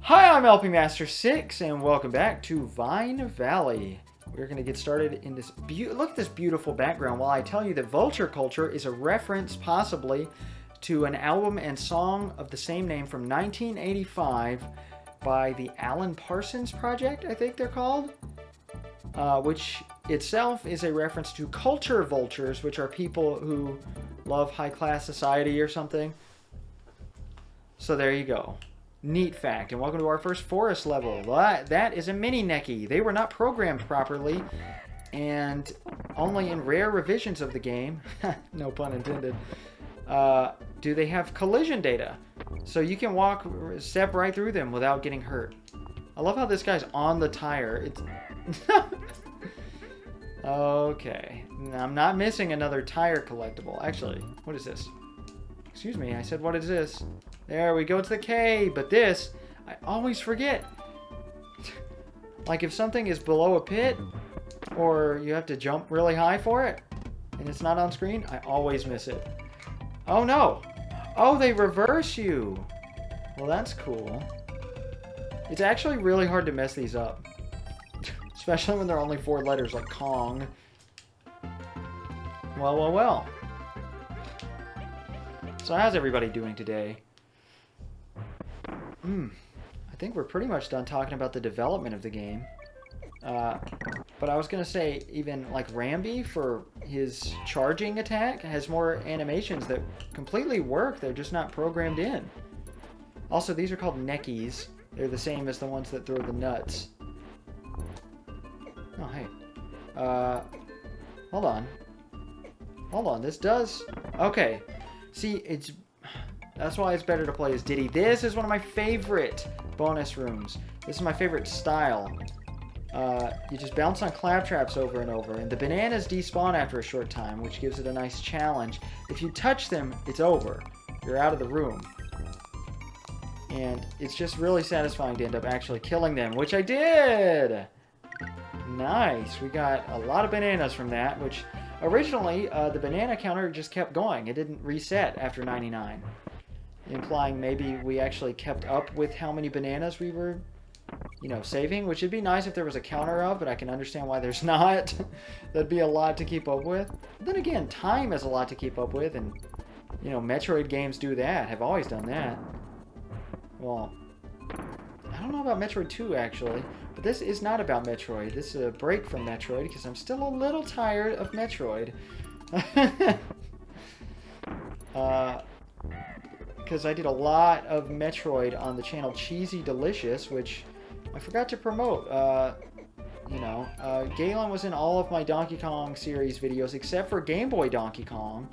Hi, I'm LP Master 6, and welcome back to Vine Valley. We're going to get started in this look at this beautiful background while I tell you that Vulture Culture is a reference possibly to an album and song of the same name from 1985 by the Alan Parsons Project, I think they're called, which itself is a reference to culture vultures, which are people who love high-class society or something. So there you go. Neat fact. And welcome to our first forest level. That is a mini Neki. They were not programmed properly, and only in rare revisions of the game, no pun intended, do they have collision data. So you can step right through them without getting hurt. I love how this guy's on the tire. It's okay. I'm not missing another tire collectible. Actually, what is this? Excuse me, I said what is this? There we go, it's the K, but this, I always forget. Like if something is below a pit, or you have to jump really high for it, and it's not on screen, I always miss it. Oh no! Oh, they reverse you! Well, that's cool. It's actually really hard to mess these up. Especially when they're only 4 letters, like Kong. Well, well, well. So how's everybody doing today? I think we're pretty much done talking about the development of the game. But I was going to say, even like Rambi for his charging attack has more animations that completely work. They're just not programmed in. Also, these are called Nekis. They're the same as the ones that throw the nuts. Oh, hey. Hold on. Hold on, this does... Okay. See, that's why it's better to play as Diddy. This is one of my favorite bonus rooms. This is my favorite style. You just bounce on claptraps over and over, and the bananas despawn after a short time, which gives it a nice challenge. If you touch them, it's over. You're out of the room. And it's just really satisfying to end up actually killing them, which I did! Nice. We got a lot of bananas from that, which originally the banana counter just kept going. It didn't reset after 99. Implying maybe we actually kept up with how many bananas we were, saving, which would be nice if there was a counter of, but I can understand why there's not. That'd be a lot to keep up with. But then again, time is a lot to keep up with, and, Metroid games do that, have always done that. Well, I don't know about Metroid 2, actually, but this is not about Metroid. This is a break from Metroid, because I'm still a little tired of Metroid. Because I did a lot of Metroid on the channel Cheesy Delicious, which I forgot to promote. Galen was in all of my Donkey Kong series videos except for Game Boy Donkey Kong.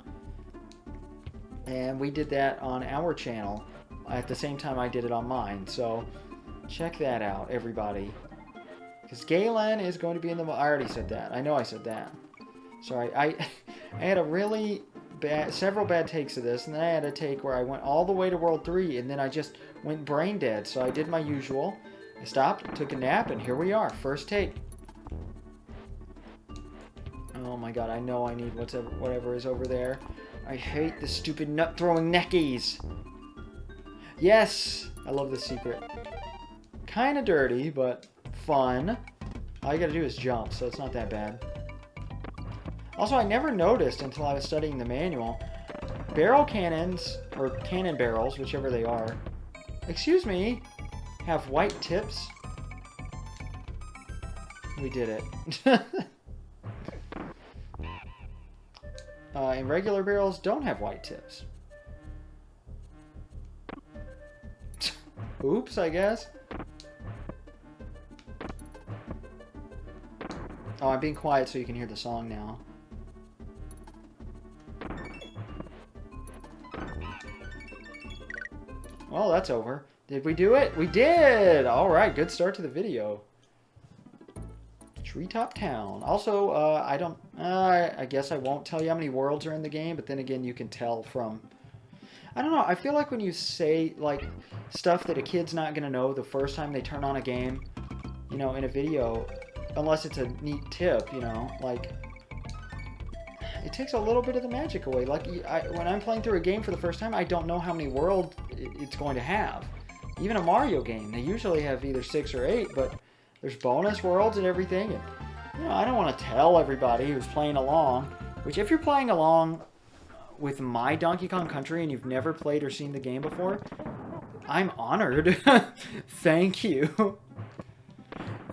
And we did that on our channel at the same time I did it on mine. So check that out, everybody. Because Galen is going to be in the... I already said that. I know I said that. Sorry. I had a really... several bad takes of this, and then I had a take where I went all the way to World 3, and then I just went brain dead. So I did my usual. I stopped, took a nap, and here we are. First take. Oh my god, I know I need whatever is over there. I hate the stupid nut-throwing Nekis. Yes! I love this secret. Kinda dirty, but fun. All you gotta do is jump, so it's not that bad. Also, I never noticed until I was studying the manual, barrel cannons, or cannon barrels, whichever they are, excuse me, have white tips. We did it. And regular barrels don't have white tips. Oops, I guess. Oh, I'm being quiet so you can hear the song now. Well, that's over. Did we do it? We did! Alright, good start to the video. Treetop Town. Also, I guess I won't tell you how many worlds are in the game, but then again, you can tell from... I don't know, I feel like when you say, like, stuff that a kid's not gonna know the first time they turn on a game, in a video, unless it's a neat tip, like... It takes a little bit of the magic away. Like, when I'm playing through a game for the first time, I don't know how many worlds it's going to have. even a Mario game. They usually have either 6 or 8, but there's bonus worlds and everything. And, you know, I don't want to tell everybody who's playing along, which if you're playing along with my Donkey Kong Country and you've never played or seen the game before, I'm honored. Thank you.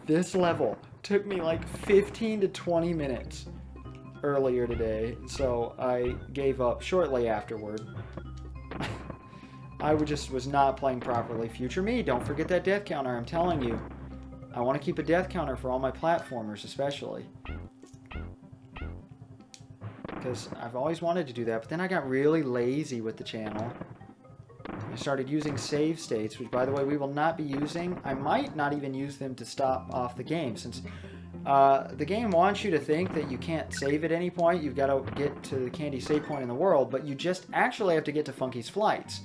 This level took me like 15 to 20 minutes earlier today, so I gave up shortly afterward. I was not playing properly. Future me, don't forget that death counter, I'm telling you. I want to keep a death counter for all my platformers, especially. Because I've always wanted to do that, but then I got really lazy with the channel. I started using save states, which, by the way, we will not be using. I might not even use them to stop off the game, since the game wants you to think that you can't save at any point. You've got to get to the candy save point in the world, but you just actually have to get to Funky's Flights.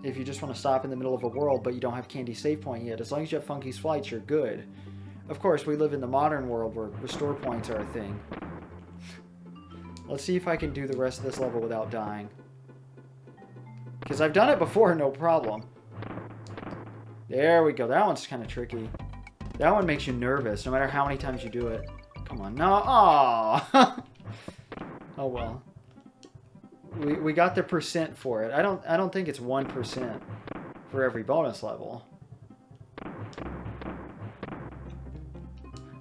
If you just want to stop in the middle of a world, but you don't have candy save point yet, as long as you have Funky's Flights, you're good. Of course, we live in the modern world where restore points are a thing. Let's see if I can do the rest of this level without dying. Because I've done it before, no problem. There we go. That one's kind of tricky. That one makes you nervous, no matter how many times you do it. Come on. No. Aww. Oh, well. We got the percent for it. I don't think it's 1% for every bonus level.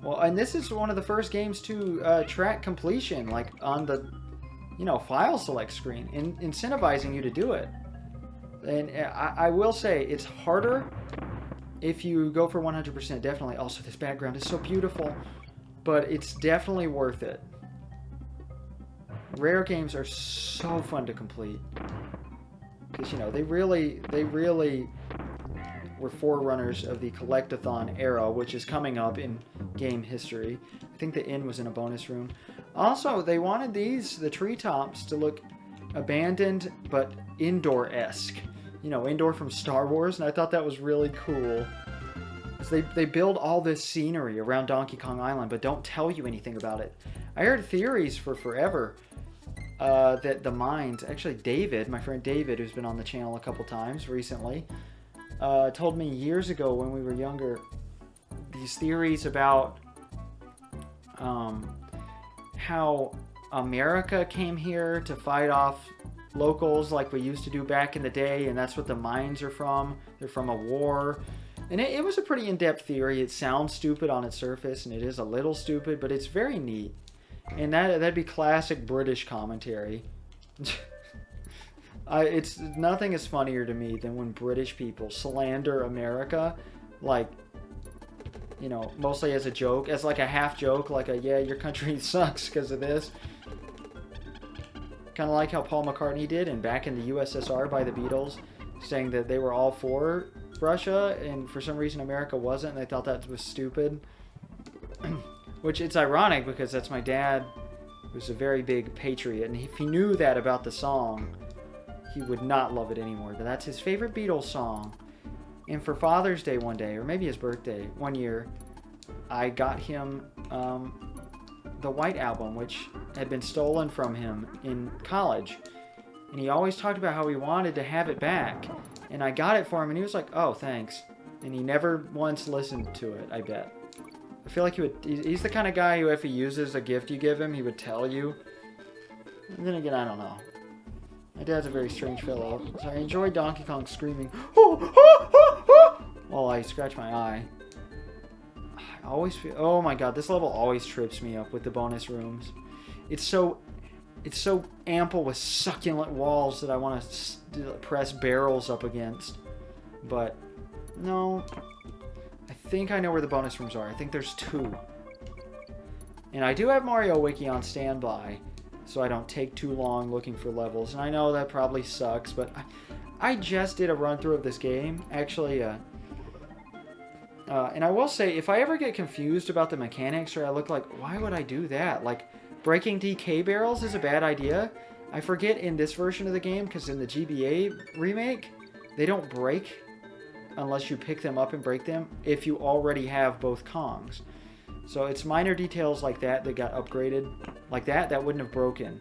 Well, and this is one of the first games to track completion, like on the, you know, file select screen, incentivizing you to do it. And I will say it's harder if you go for 100%, definitely. Also, this background is so beautiful, but it's definitely worth it. Rare games are so fun to complete because, you know, they really were forerunners of the collectathon era, which is coming up in game history. I think the inn was in a bonus room. Also, they wanted the treetops to look abandoned but indoor-esque. You know, indoor from Star Wars, and I thought that was really cool. They build all this scenery around Donkey Kong Island, but don't tell you anything about it. I heard theories for forever that the mines, actually David, my friend David, who's been on the channel a couple times recently, told me years ago when we were younger, these theories about how America came here to fight off locals like we used to do back in the day, and that's what the mines are from. They're from a war. And it was a pretty in-depth theory. It sounds stupid on its surface, and it is a little stupid, but it's very neat. And that'd be classic British commentary. It's nothing is funnier to me than when British people slander America, like, you know, mostly as a joke, as like a half joke, like a, yeah, your country sucks because of this. Kind of like how Paul McCartney did in Back in the USSR by the Beatles, saying that they were all for Russia, and for some reason America wasn't, and they thought that was stupid. Which, it's ironic, because that's my dad, who's a very big patriot, and if he knew that about the song, he would not love it anymore. But that's his favorite Beatles song. And for Father's Day one day, or maybe his birthday, one year, I got him the White Album, which had been stolen from him in college. And he always talked about how he wanted to have it back. And I got it for him, and he was like, oh, thanks. And he never once listened to it, I bet. I feel like he's the kind of guy who, if he uses a gift you give him, he would tell you. And then again, I don't know. My dad's a very strange fellow. So I enjoy Donkey Kong screaming while I scratch my eye. I always feel, oh my god, this level always trips me up with the bonus rooms. It's so ample with succulent walls that I want to press barrels up against. But no, I think I know where the bonus rooms are. I think there's 2. And I do have Mario Wiki on standby, so I don't take too long looking for levels. And I know that probably sucks, but I just did a run through of this game. Actually, and I will say, if I ever get confused about the mechanics, or I look like, why would I do that? Like, breaking DK barrels is a bad idea. I forget in this version of the game, because in the GBA remake, they don't break unless you pick them up and break them if you already have both Kongs. So it's minor details like that that got upgraded. Like that wouldn't have broken.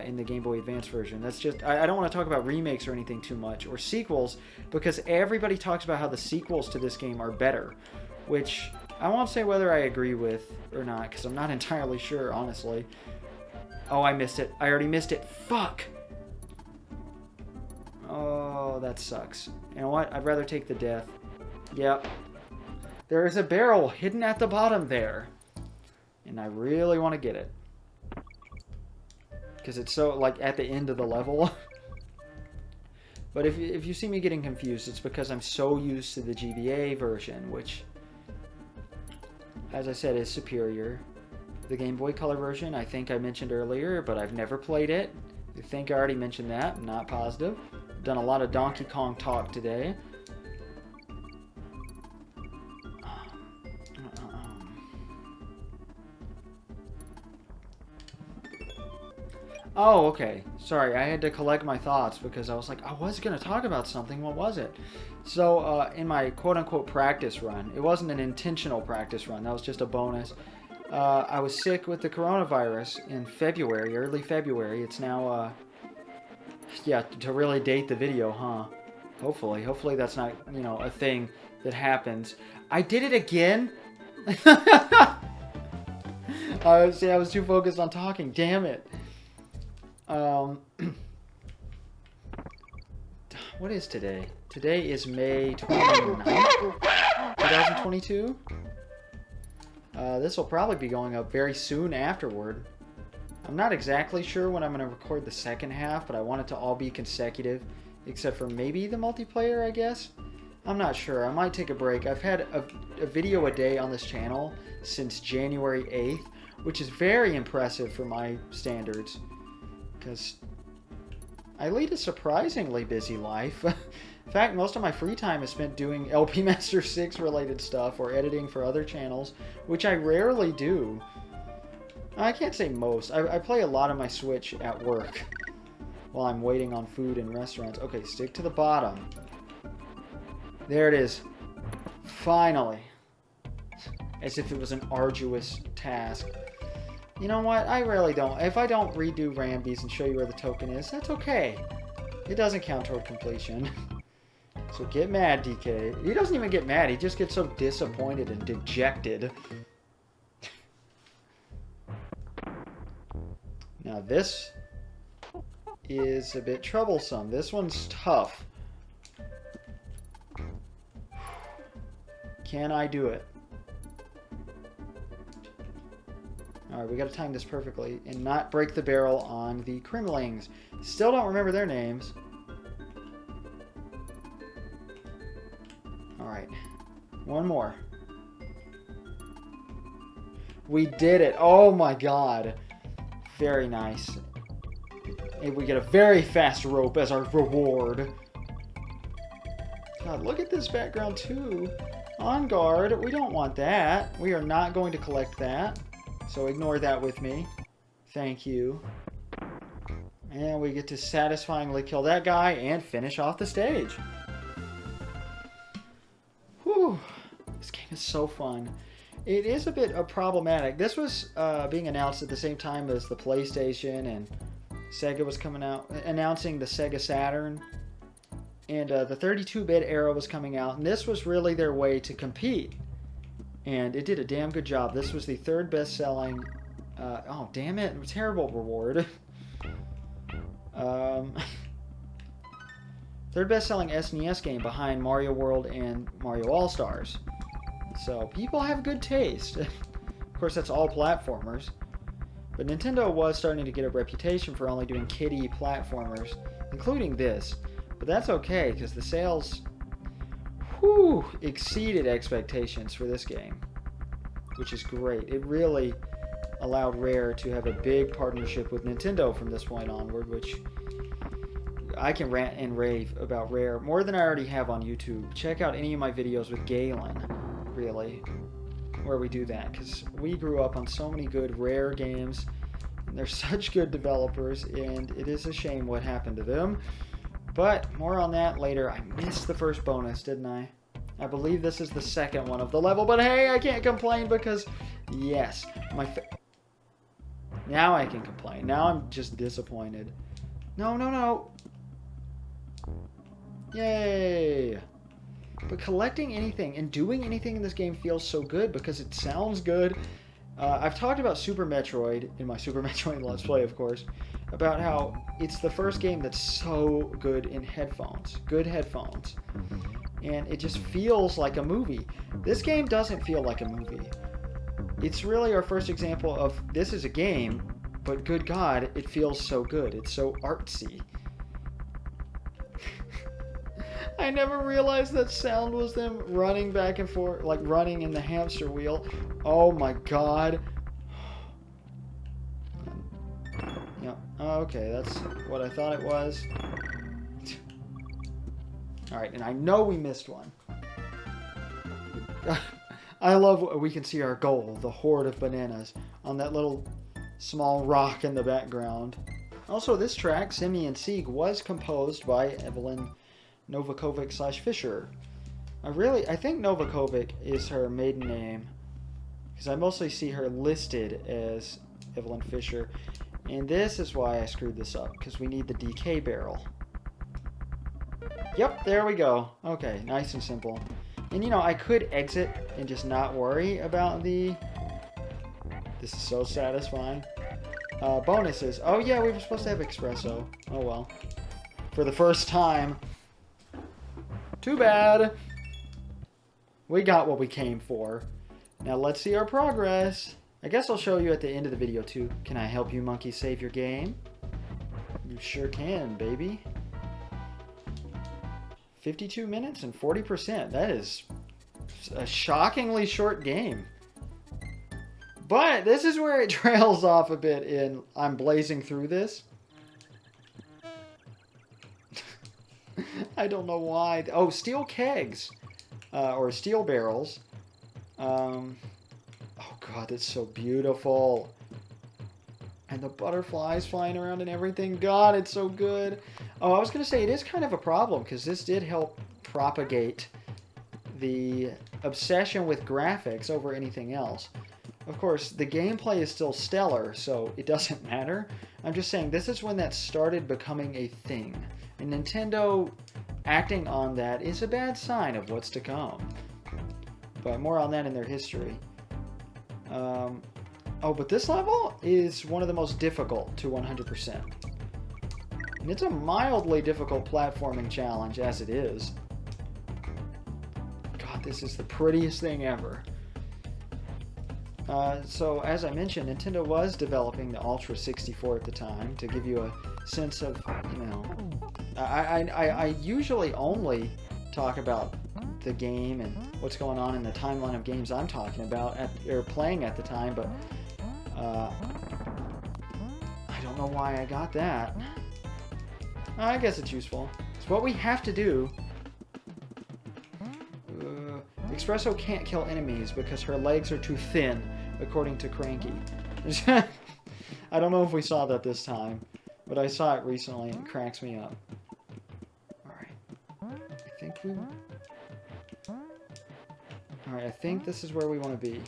in the Game Boy Advance version. That's just, I don't want to talk about remakes or anything too much, or sequels, because everybody talks about how the sequels to this game are better, which I won't say whether I agree with or not, because I'm not entirely sure, honestly. Oh, I missed it. I already missed it. Fuck! Oh, that sucks. You know what? I'd rather take the death. Yep. There is a barrel hidden at the bottom there. And I really want to get it. Because it's so, like, at the end of the level. But if you see me getting confused, it's because I'm so used to the GBA version, which, as I said, is superior. The Game Boy Color version, I think I mentioned earlier, but I've never played it. I think I already mentioned that. I'm not positive. Done a lot of Donkey Kong talk today. Oh, okay. Sorry, I had to collect my thoughts because I was like, I was going to talk about something. What was it? So, in my quote-unquote practice run, it wasn't an intentional practice run. That was just a bonus. I was sick with the coronavirus in February, early February. It's now, yeah, to really date the video, huh? Hopefully. Hopefully that's not, you know, a thing that happens. I did it again? See, I was too focused on talking. Damn it. What is today? Today is May 29th, 2022. This will probably be going up very soon afterward. I'm not exactly sure when I'm going to record the second half, but I want it to all be consecutive, except for maybe the multiplayer, I guess. I'm not sure. I might take a break. I've had a video a day on this channel since January 8th, which is very impressive for my standards. Because I lead a surprisingly busy life. In fact, most of my free time is spent doing LP Master 6 related stuff or editing for other channels, which I rarely do. I can't say most. I play a lot of my Switch at work while I'm waiting on food in restaurants. Okay, stick to the bottom. There it is. Finally. As if it was an arduous task. You know what? I really don't. If I don't redo Rambies and show you where the token is, that's okay. It doesn't count toward completion. So get mad, DK. He doesn't even get mad. He just gets so disappointed and dejected. Now this is a bit troublesome. This one's tough. Can I do it? Alright, we gotta time this perfectly and not break the barrel on the Kremlings. Still don't remember their names. Alright. One more. We did it! Oh my god! Very nice. And we get a very fast rope as our reward. God, look at this background too. On guard. We don't want that. We are not going to collect that. So ignore that with me. Thank you. And we get to satisfyingly kill that guy and finish off the stage. Whew. This game is so fun. It is a bit problematic. This was being announced at the same time as the PlayStation, and Sega was coming out, announcing the Sega Saturn. And the 32-bit era was coming out, and this was really their way to compete. And it did a damn good job. This was the third best-selling... oh, damn it. Terrible reward. Third best-selling SNES game behind Mario World and Mario All-Stars. So, people have good taste. Of course, that's all platformers. But Nintendo was starting to get a reputation for only doing kiddie platformers, including this. But that's okay, because the sales... whew, exceeded expectations for this game, which is great. It really allowed Rare to have a big partnership with Nintendo from this point onward, which I can rant and rave about Rare more than I already have on YouTube. Check out any of my videos with Galen, really, where we do that, because we grew up on so many good Rare games, and they're such good developers, and it is a shame what happened to them. But more on that later. I missed the first bonus, didn't I? I believe this is the second one of the level, but hey, I can't complain because, yes, Now I can complain. Now I'm just disappointed. No, no, no. Yay. But collecting anything and doing anything in this game feels so good because it sounds good. I've talked about Super Metroid in my Super Metroid Let's Play, of course, about how it's the first game that's so good in headphones. Good headphones. And it just feels like a movie. This game doesn't feel like a movie. It's really our first example of this is a game, but good God, it feels so good. It's so artsy. I never realized that sound was them running back and forth, like running in the hamster wheel. Oh my God. Yeah, okay, that's what I thought it was. Alright, and I know we missed one. I love we can see our goal, the horde of bananas, on that little small rock in the background. Also, this track, Simeon Sieg, was composed by Evelyn Novakovic/Fisher. I think Novakovic is her maiden name, because I mostly see her listed as Evelyn Fisher. And this is why I screwed this up, because we need the DK barrel. Yep, there we go. Okay, nice and simple. And you know, I could exit and just not worry about the... This is so satisfying. Bonuses. Oh yeah, we were supposed to have espresso. Oh well. For the first time. Too bad. We got what we came for. Now let's see our progress. I guess I'll show you at the end of the video too. Can I help you monkey save your game? You sure can, baby. 52 minutes and 40%. That is a shockingly short game. But this is where it trails off a bit in I'm blazing through this. I don't know why. Oh, steel kegs. Or steel barrels. Oh god, that's so beautiful. And the butterflies flying around and everything. God, it's so good. Oh, I was going to say, it is kind of a problem, because this did help propagate the obsession with graphics over anything else. Of course, the gameplay is still stellar, so it doesn't matter. I'm just saying, this is when that started becoming a thing. And Nintendo acting on that is a bad sign of what's to come. But more on that in their history. Oh, but this level is one of the most difficult to 100%. And it's a mildly difficult platforming challenge as it is. God, this is the prettiest thing ever. So, as I mentioned, Nintendo was developing the Ultra 64 at the time to give you a sense of, you know... I usually only talk about the game and what's going on in the timeline of games I'm talking about, or playing at the time, but... I don't know why I got that. I guess it's useful. It's what we have to do. Espresso can't kill enemies because her legs are too thin, according to Cranky. I don't know if we saw that this time, but I saw it recently and it cracks me up. Alright. I think this is where we want to be.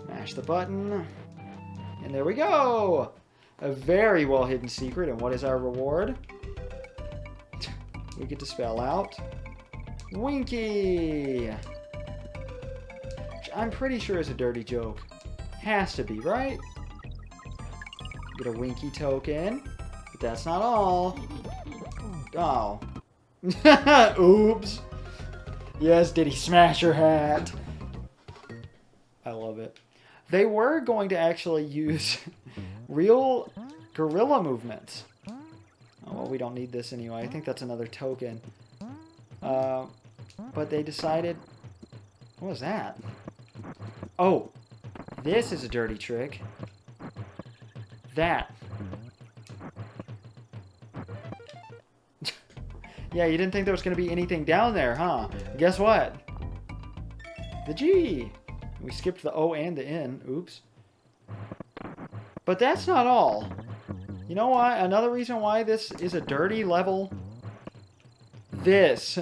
Mash the button. And there we go! A very well hidden secret. And what is our reward? We get to spell out Winky! Which I'm pretty sure is a dirty joke. Has to be, right? Get a Winky token. But that's not all. Oh. Oops. Yes, Diddy Smasher hat. I love it. They were going to actually use real gorilla movements. Oh, well, we don't need this anyway. I think that's another token. But they decided... What was that? Oh, this is a dirty trick. That. Yeah, you didn't think there was going to be anything down there, huh? Guess what? The G. We skipped the O and the N. Oops. But that's not all. You know why? Another reason why this is a dirty level? This.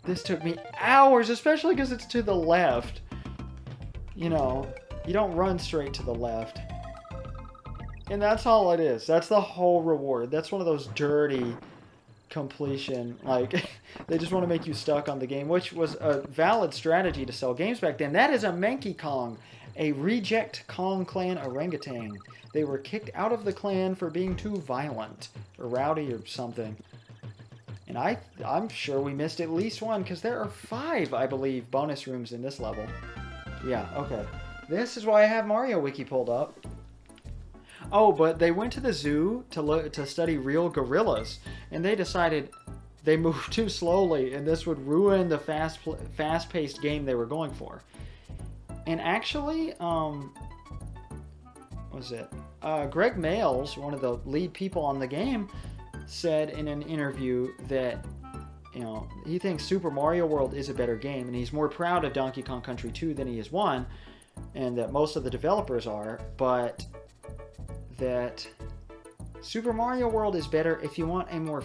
This took me hours, especially because it's to the left. You know, you don't run straight to the left. And that's all it is. That's the whole reward. That's one of those dirty completion, like they just want to make you stuck on the game, which was a valid strategy to sell games back then. That is a Menki Kong, a reject Kong clan orangutan. They were kicked out of the clan for being too violent or rowdy or something. And I'm sure we missed at least one because there are 5, I believe, bonus rooms in this level. Yeah, okay. This is why I have Mario Wiki pulled up. Oh, but they went to the zoo to study real gorillas, and they decided they moved too slowly, and this would ruin the fast-paced game they were going for. And actually, what was it? Greg Mayles, one of the lead people on the game, said in an interview that, you know, he thinks Super Mario World is a better game, and he's more proud of Donkey Kong Country 2 than he is 1, and that most of the developers are, but that Super Mario World is better if you want a more,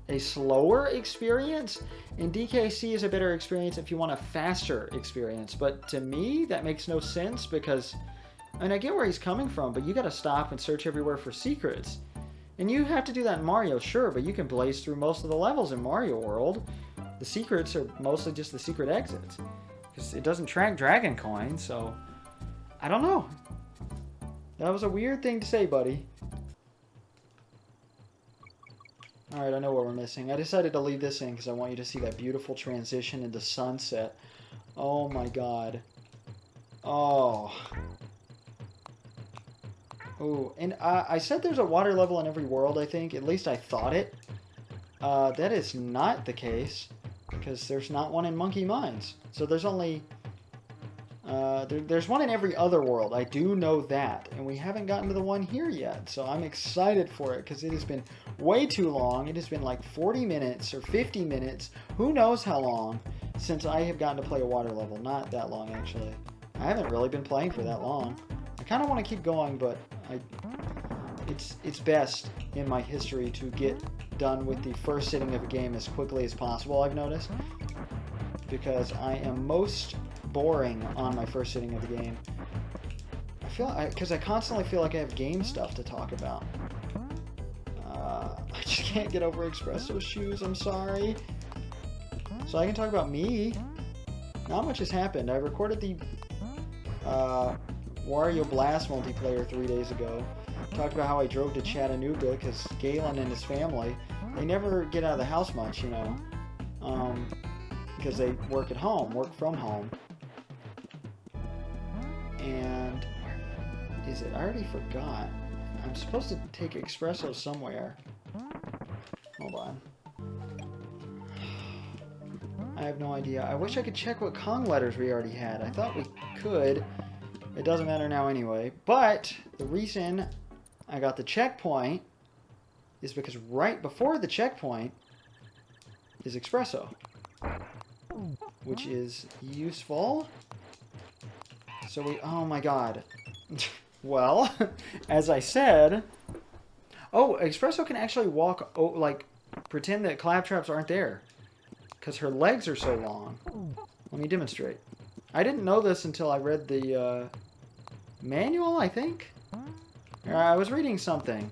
a slower experience, and DKC is a better experience if you want a faster experience. But to me, that makes no sense because, I get where he's coming from, but you gotta stop and search everywhere for secrets. And you have to do that in Mario, sure, but you can blaze through most of the levels in Mario World. The secrets are mostly just the secret exits. Because it doesn't track Dragon Coins, so I don't know. That was a weird thing to say, buddy. Alright, I know what we're missing. I decided to leave this in because I want you to see that beautiful transition into sunset. Oh my god. Oh. Ooh, and I said there's a water level in every world, I think. At least I thought it. That is not the case. Because there's not one in Monkey Mines. So there's only... there's one in every other world. I do know that. And we haven't gotten to the one here yet. So I'm excited for it because it has been way too long. It has been like 40 minutes or 50 minutes. Who knows how long since I have gotten to play a water level. Not that long, actually. I haven't really been playing for that long. I kind of want to keep going, but it's best in my history to get done with the first sitting of a game as quickly as possible, I've noticed. Because I am most boring on my first sitting of the game. Because I constantly feel like I have game stuff to talk about. I just can't get over Espresso's shoes, I'm sorry. So I can talk about me. Not much has happened. I recorded the Wario Blast multiplayer 3 days ago. Talked about how I drove to Chattanooga because Galen and his family, they never get out of the house much, you know. Because they work from home. And where is it? I already forgot. I'm supposed to take Espresso somewhere. Hold on. I have no idea. I wish I could check what Kong letters we already had. I thought we could. It doesn't matter now anyway. But the reason I got the checkpoint is because right before the checkpoint is Espresso, which is useful. So oh my god. Well, as I said, Espresso can actually walk, like, pretend that claptraps aren't there. Because her legs are so long. Let me demonstrate. I didn't know this until I read the manual, I think? I was reading something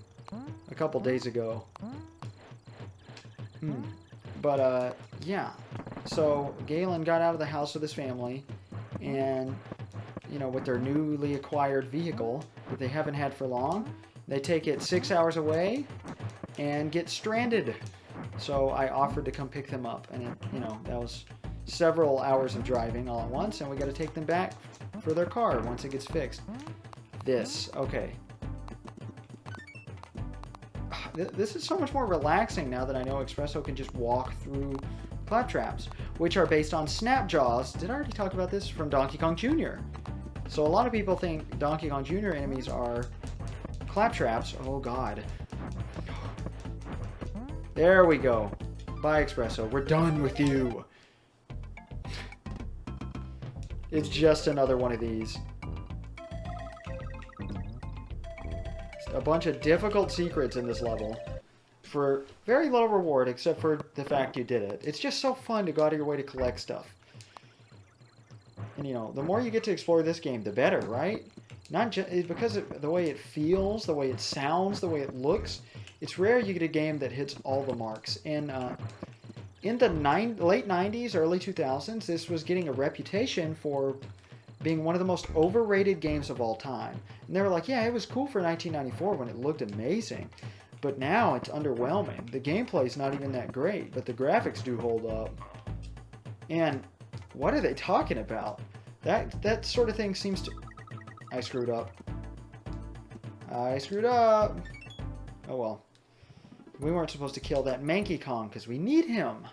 a couple days ago. But, yeah. So, Galen got out of the house with his family, and, you know, with their newly acquired vehicle that they haven't had for long, they take it 6 hours away and get stranded. So I offered to come pick them up, and it, you know, that was several hours of driving all at once, and we got to take them back for their car once it gets fixed. Okay. This is so much more relaxing now that I know Espresso can just walk through claptraps, which are based on Snapjaws. Did I already talk about this? From Donkey Kong Jr. So a lot of people think Donkey Kong Jr. enemies are claptraps. Oh god. There we go. Bye, Espresso. We're done with you. It's just another one of these. A bunch of difficult secrets in this level for very little reward, except for the fact you did it. It's just so fun to go out of your way to collect stuff. And, you know, the more you get to explore this game, the better, right? Not just because of the way it feels, the way it sounds, the way it looks. It's rare you get a game that hits all the marks. And in the late 90s, early 2000s, this was getting a reputation for being one of the most overrated games of all time. And they were like, yeah, it was cool for 1994 when it looked amazing. But now it's underwhelming. The gameplay's not even that great, but the graphics do hold up. And what are they talking about? That sort of thing seems to... I screwed up. I screwed up. Oh well. We weren't supposed to kill that Manky Kong because we need him.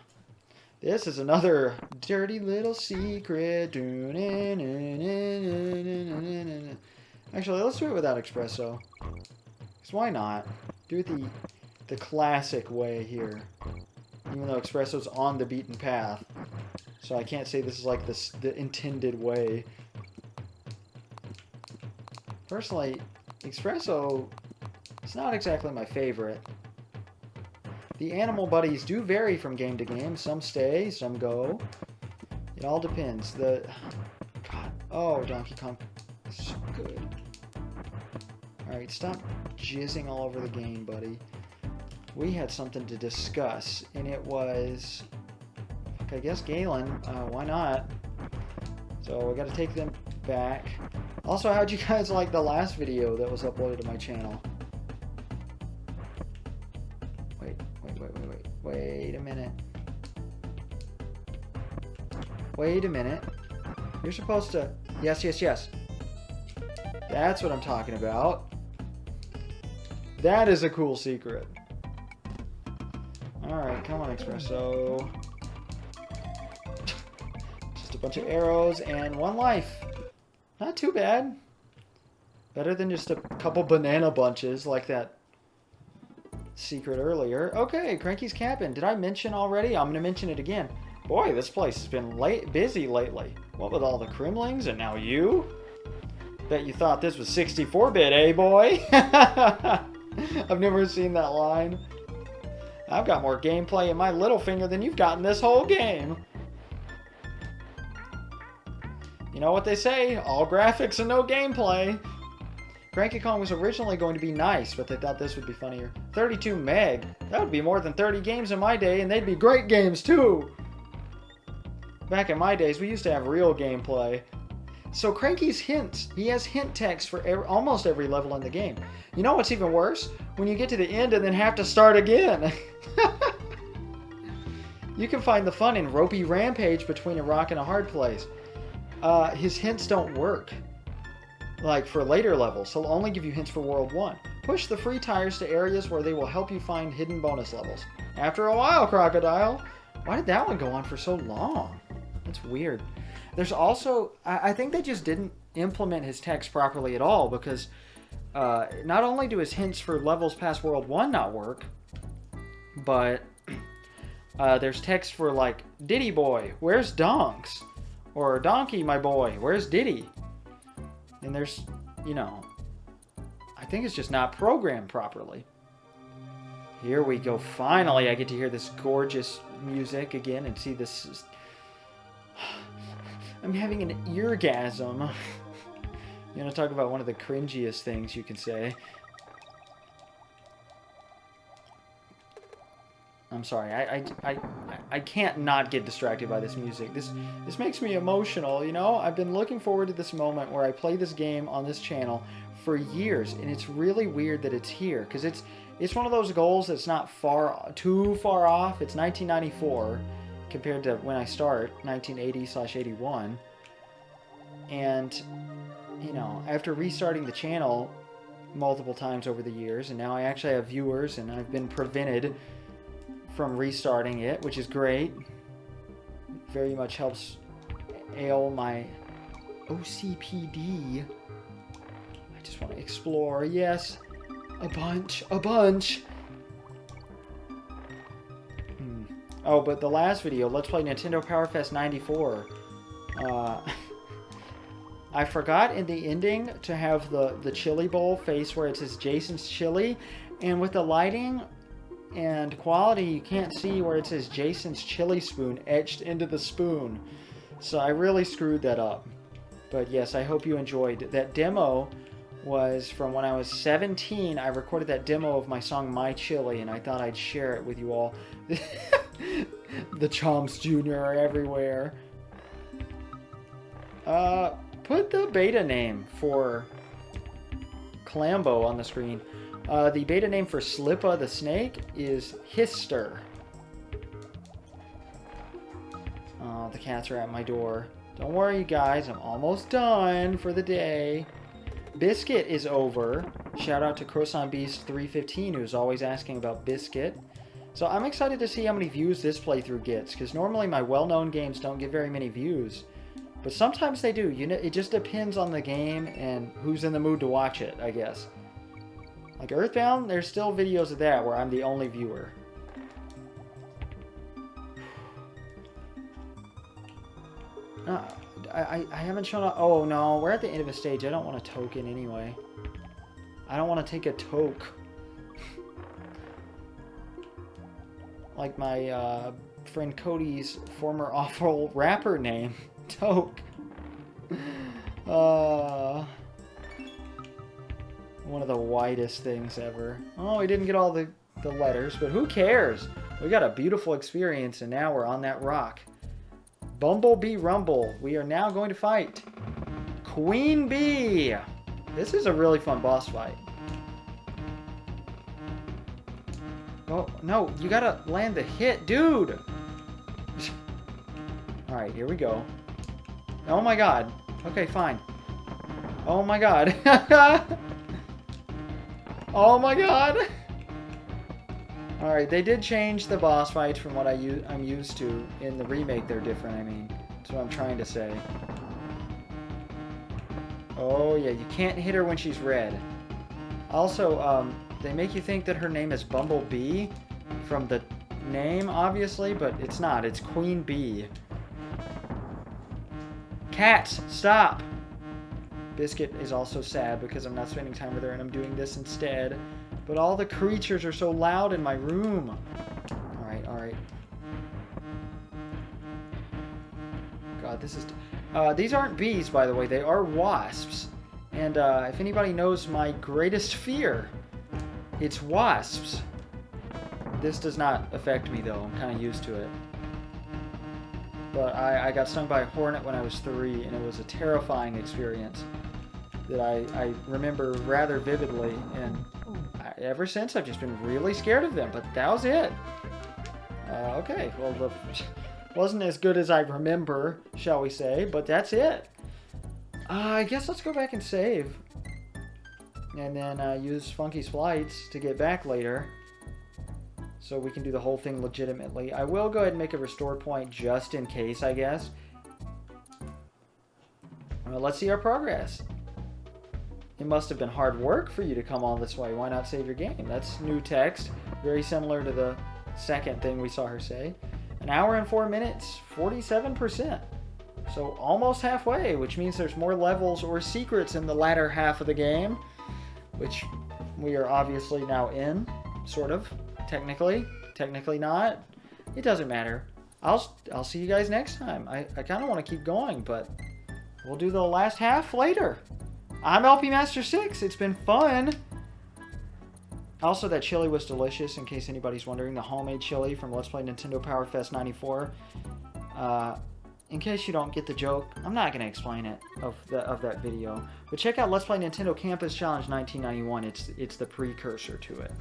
This is another dirty little secret. Actually, let's do it without espresso. Because why not? Do it the classic way here. Even though espresso's on the beaten path. So I can't say this is like the intended way. Personally, espresso is not exactly my favorite. The animal buddies do vary from game to game. Some stay, some go. It all depends. God. Oh, Donkey Kong is so good. Alright, stop jizzing all over the game, buddy. We had something to discuss, and it was... I guess Galen. Why not? So we got to take them back. Also, how'd you guys like the last video that was uploaded to my channel? Wait a minute. Wait a minute. You're supposed to... Yes. That's what I'm talking about. That is a cool secret. Alright, come on, Espresso. Just a bunch of arrows and 1 life. Not too bad. Better than just a couple banana bunches like that secret earlier. Okay, Cranky's Cabin. Did I mention already? I'm going to mention it again. Boy, this place has been busy lately. What with all the Kremlings and now you? Bet you thought this was 64-bit, eh, boy? I've never seen that line. I've got more gameplay in my little finger than you've got in this whole game. You know what they say, all graphics and no gameplay. Cranky Kong was originally going to be nice, but they thought this would be funnier. 32 meg? That would be more than 30 games in my day, and they'd be great games too! Back in my days, we used to have real gameplay. So Cranky's hints. He has hint text for almost every level in the game. You know what's even worse? When you get to the end and then have to start again. You can find the fun in Ropey Rampage between a rock and a hard place. His hints don't work. Like for later levels, he'll only give you hints for World 1. Push the free tires to areas where they will help you find hidden bonus levels. After a while, Crocodile. Why did that one go on for so long? That's weird. There's also, I think they just didn't implement his text properly at all because not only do his hints for levels past World 1 not work, but there's text for like, Diddy boy, where's Donks? Or Donkey, my boy, where's Diddy? And there's, you know, I think it's just not programmed properly. Here we go. Finally, I get to hear this gorgeous music again and see this. I'm having an eargasm. You want to talk about one of the cringiest things you can say. I'm sorry. I can't not get distracted by this music. This makes me emotional, you know? I've been looking forward to this moment where I play this game on this channel for years, and it's really weird that it's here because it's one of those goals that's not too far off. It's 1994 compared to when I start, 1980/81. And, you know, after restarting the channel multiple times over the years, and now I actually have viewers, and I've been prevented from restarting it, which is great. Very much helps ail my OCPD. I just want to explore. Yes, a bunch. Oh, but the last video, Let's Play Nintendo Power Fest 94. I forgot in the ending to have the chili bowl face where it says Jason's Chili, and with the lighting and quality, you can't see where it says Jason's Chili Spoon etched into the spoon. So I really screwed that up. But yes, I hope you enjoyed that demo was from when I was 17. I recorded that demo of my song My Chili, and I thought I'd share it with you all. The Chomps Jr. are everywhere. Put the beta name for Clambo on the screen. The beta name for Slippa the Snake is Hister. Oh, the cats are at my door. Don't worry, guys. I'm almost done for the day. Biscuit is over. Shout out to Croissant Beast 315, who's always asking about Biscuit. So I'm excited to see how many views this playthrough gets, because normally my well-known games don't get very many views. But sometimes they do. You know, it just depends on the game and who's in the mood to watch it, I guess. Like Earthbound, there's still videos of that where I'm the only viewer. I haven't shown up. Oh no, we're at the end of a stage. I don't want a token anyway. I don't want to take a toke. Like my friend Cody's former awful rapper name, Toke. One of the whitest things ever. Oh, we didn't get all the letters, but who cares? We got a beautiful experience, and now we're on that rock. Bumblebee Rumble. We are now going to fight Queen Bee. This is a really fun boss fight. Oh, no, you gotta land the hit, dude. Alright, here we go. Oh my god. Okay, fine. Oh my god. Oh my god. Alright, they did change the boss fights from what I'm used to. In the remake, they're different, I mean. That's what I'm trying to say. Oh, yeah, you can't hit her when she's red. Also, they make you think that her name is Bumblebee from the name, obviously, but it's not. It's Queen Bee. Cats, stop! Biscuit is also sad because I'm not spending time with her and I'm doing this instead. But all the creatures are so loud in my room. Alright, alright. God, this is... these aren't bees, by the way. They are wasps. And if anybody knows my greatest fear, it's wasps. This does not affect me, though. I'm kind of used to it. But I got stung by a hornet when I was 3, and it was a terrifying experience that I remember rather vividly. And ever since, I've just been really scared of them. But that was it. Okay, well, wasn't as good as I remember, shall we say. But that's it. I guess let's go back and save. And then use Funky's Flights to get back later. So we can do the whole thing legitimately. I will go ahead and make a restore point just in case, I guess. Well, let's see our progress. It must have been hard work for you to come all this way. Why not save your game? That's new text. Very similar to the second thing we saw her say. 1 hour and 4 minutes, 47%. So almost halfway, which means there's more levels or secrets in the latter half of the game. Which we are obviously now in, sort of. Technically not. It doesn't matter. I'll see you guys next time. I kind of want to keep going, but we'll do the last half later. I'm LP Master 6. It's been fun. Also, that chili was delicious, in case anybody's wondering. The homemade chili from Let's Play Nintendo Power Fest 94. In case you don't get the joke, I'm not going to explain it of that video. But check out Let's Play Nintendo Campus Challenge 1991. It's the precursor to it.